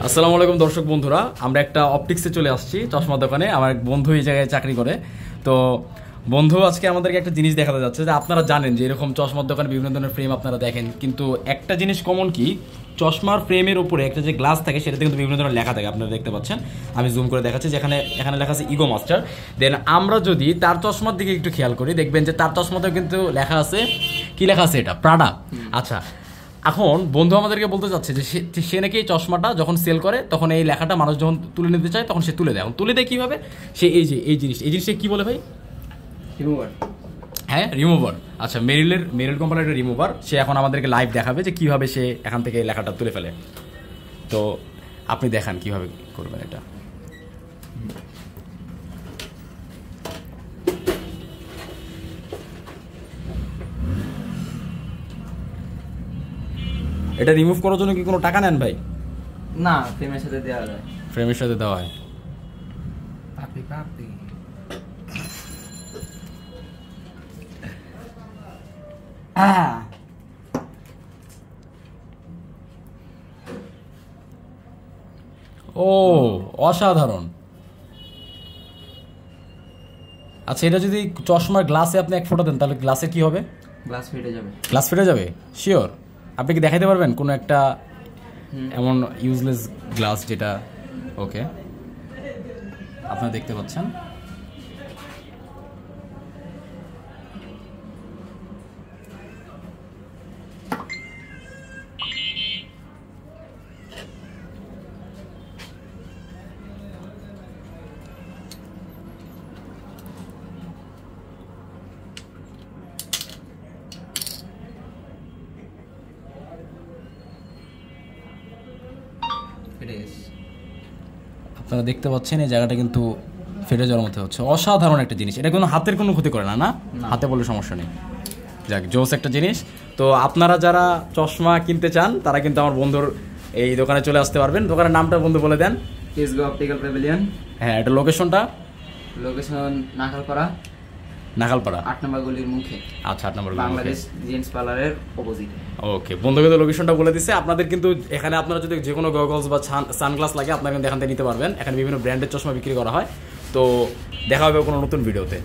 আসসালামু আলাইকুম দর্শক বন্ধুরা, আমরা একটা অপটিক্সে চলে আসছি চশমা দোকানে। আমার এক বন্ধু এই জায়গায় চাকরি করে। তো বন্ধু আজকে আমাদেরকে একটা জিনিস দেখাতে যাচ্ছে যে আপনারা জানেন যে এরকম চশমার দোকানে বিভিন্ন ধরনের ফ্রেম আপনারা দেখেন, কিন্তু একটা জিনিস কমন কি, চশমার ফ্রেমের উপরে একটা যে গ্লাস থাকে সেটাতে কিন্তু বিভিন্ন ধরনের লেখা থাকে। আপনারা দেখতে পাচ্ছেন, আমি জুম করে দেখাচ্ছি, যেখানে এখানে লেখা আছে ইগো মাস্টার। দেন আমরা যদি তার চশমার দিকে একটু খেয়াল করি, দেখবেন যে তার চশমাতেও কিন্তু লেখা আছে, কি লেখা আছে এটা, প্রাডা। আচ্ছা, এখন বন্ধু আমাদেরকে বলতে চাচ্ছে যে সে নাকি এই চশমাটা যখন সেল করে তখন এই লেখাটা মানুষ যখন তুলে নিতে চায় তখন সে তুলে দেয়। এখন তুলে দেয় কীভাবে, সে এই জিনিসটা কী বলে ভাই? রিমুভার। হ্যাঁ, রিমুভার। আচ্ছা, মেরিল কোম্পানির একটা রিমুভার। সে এখন আমাদেরকে লাইভ দেখাবে যে কীভাবে সে এখান থেকে এই লেখাটা তুলে ফেলে। তো আপনি দেখান কীভাবে করবেন এটা। এটা রিমুভ করার জন্য কি কোনো টাকা নেন ভাই? না, ফ্রেমের সাথে দেওয়া যায়। ফ্রেমের সাথে দেওয়া হয়। পাপি ও, অসাধারণ। আচ্ছা, এটা যদি চশমার গ্লাসে আপনি এক ফোঁটা দেন তাহলে গ্লাসে কি হবে? গ্লাস ফেটে যাবে। গ্লাস ফেটে যাবে? শিওর? আপনি কি দেখাইতে পারবেন কোনো একটা এমন ইউজলেস গ্লাস যেটা? ওকে, আপনারা দেখতে পাচ্ছেন। আপনারা দেখতে পাচ্ছেন এই জায়গাটা কিন্তু ফেটে যাওয়ার মতো হচ্ছে। অসাধারণ একটা জিনিস। এটা কোনো হাতের কোনো ক্ষতি করে না, না হাতে বলে সমস্যা নেই। যাক, জোস একটা জিনিস। তো আপনারা যারা চশমা কিনতে চান তারা কিন্তু আমার বন্ধুর এই দোকানে চলে আসতে পারবেন। দোকানের নামটা বন্ধু বলে দেন। টিএসগো অপটিক্যাল প্যাভিলিয়ন। হ্যাঁ, এটা লোকেশনটা? লোকেশন নাখালপাড়া, 8 নম্বর গলির মুখে। আচ্ছা, 8 নম্বর বাংলাদেশ জেন্টস পার্লারের অপোজিটে। ওকে, বন্ধু কিন্তু লোকেশনটা বলে দিচ্ছে। আপনাদের কিন্তু এখানে আপনারা যদি যে কোনো গগলস বা সানগ্লাস লাগে আপনারা কিন্তু এখান থেকে নিতে পারবেন। এখানে বিভিন্ন ব্র্যান্ডের চশমা বিক্রি করা হয়। তো দেখা হবে কোনো নতুন ভিডিওতে।